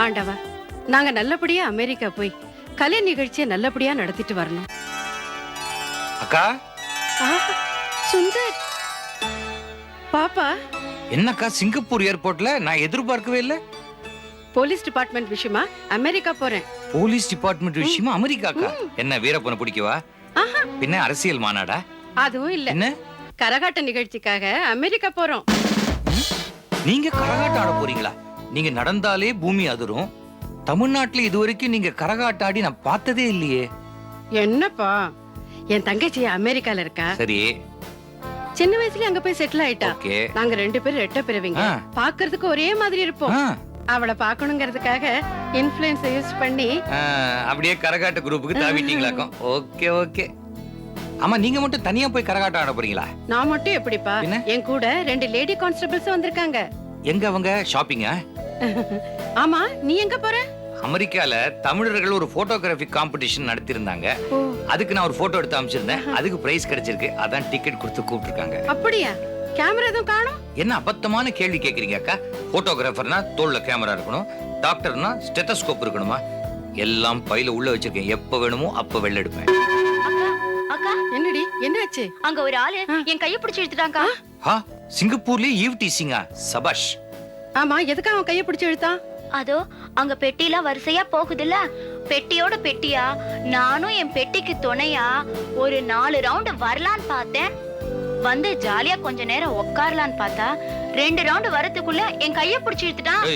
ஆண்டவா, நாங்க நல்லபடியா அமெரிக்கா போய் கலை நிகழ்ச்சியை நல்லபடியா நடத்திட்டு வரணும். அக்கா, ஆஹா, சுந்தர் பாப்பா, என்னக்கா சிங்கப்பூர் ஏர்போர்ட்ல நான் எதிர்பார்க்கவே இல்ல. போலீஸ் டிபார்ட்மெண்ட் விஷயமா அமெரிக்கா போறேன். போலீஸ் டிபார்ட்மெண்ட் விஷயமா அமெரிக்காக்கா? என்ன வீரப்பனை பிடிக்கவா? ஆஹா, பின்ன அரசியல் மாநாடா? அதுவும் இல்ல, என்ன கரகாட்ட நிகழ்ச்சிக்காக அமெரிக்கா போறோம். நீங்க கரகாட்டம் ஆட போறீங்களா? நீங்க நடந்தாலே பூமி அதிரும். தமிழ்நாட்டுல இதுவரைக்கும் நீங்க கரகாட்டம் ஆடி நான் பார்த்ததே இல்லையே. என்னப்பா, என் தங்கச்சி அமெரிக்கால இருக்கா. சரி, சின்ன வயசுல அங்க போய் செட்டில் ஆயிட்டா. ஓகே. நாங்க 2 பேரும் ரெட்ட பிறவிங்க. ஆ. பாக்குறதுக்கு ஒரே மாதிரி இருப்போம். அவளை பாக்கணுங்கிறதுக்காக இன்ஃப்ளூயன்ஸ் யூஸ் பண்ணி அப்படியே கரகாட்ட குரூப்புக்கு தாவிட்டீங்களாக்கும். Okay okay. ஆமா, நீங்க மட்டும் தனியா போய் கரகாட்டம் ஆட போறீங்களா? நான் மட்டும் எப்படிப்பா? என்ன? என் கூட 2 லேடி கான்ஸ்டபிள்ஸ் வந்திருக்காங்க. எங்க அவங்க? ஷாப்பிங்கா? ஆமா, நீ எங்க போற? அமெரிக்கால தமிழர்கள் ஒரு போட்டோகிராஃபி காம்படிஷன் நடத்திருந்தாங்க. ஓ, அதுக்கு நான் ஒரு போட்டோ எடுத்து அமைச்சிருந்தேன். அதுக்கு பிரைஸ் கிடைச்சிருக்கு. அதான் டிக்கெட் கொடுத்து கூப்பிட்டுருக்காங்க. அப்படியா? கேமரா எதுவும் காணோம்? என்ன அபத்தமான கேள்வி கேக்குறீங்க அக்கா? போட்டோகிராஃபர்னா தோல்ல கேமரா இருக்கணும், டாக்டர்னா ஸ்டெத்தஸ்கோப் இருக்கணுமா? எல்லாம் பையில உள்ள வச்சிருக்கேன். எப்ப வேணுமோ அப்ப வெளில எடுப்பேன். அக்கா அக்கா, என்னடி, என்னாச்சு? அங்க ஒரு ஆளு என் கைய பிடிச்சு இழுத்துட்டாங்கா. ஹா, சிங்கப்பூர்லயே ஈவ் டீசிங்கா? சபாஷ். ஆமா, எதுக்கு அவன் கைய பிடிச்சு இழுத்தான்? அதோ அங்க பெட்டிலாம் வரிசையா போகுதுல்ல, பெட்டியோட பெட்டியா நானும் என் பெட்டிக்கு துணையா ஒரு 4 ரவுண்ட் வரலான்னு பார்த்தேன். வந்து ஜாலியா கொஞ்ச நேரம் உட்காரலான்னு பார்த்தா 2 ரவுண்ட் வரதுக்குள்ள என் கைய பிடிச்சு இழுத்துட்டான். ஏய்,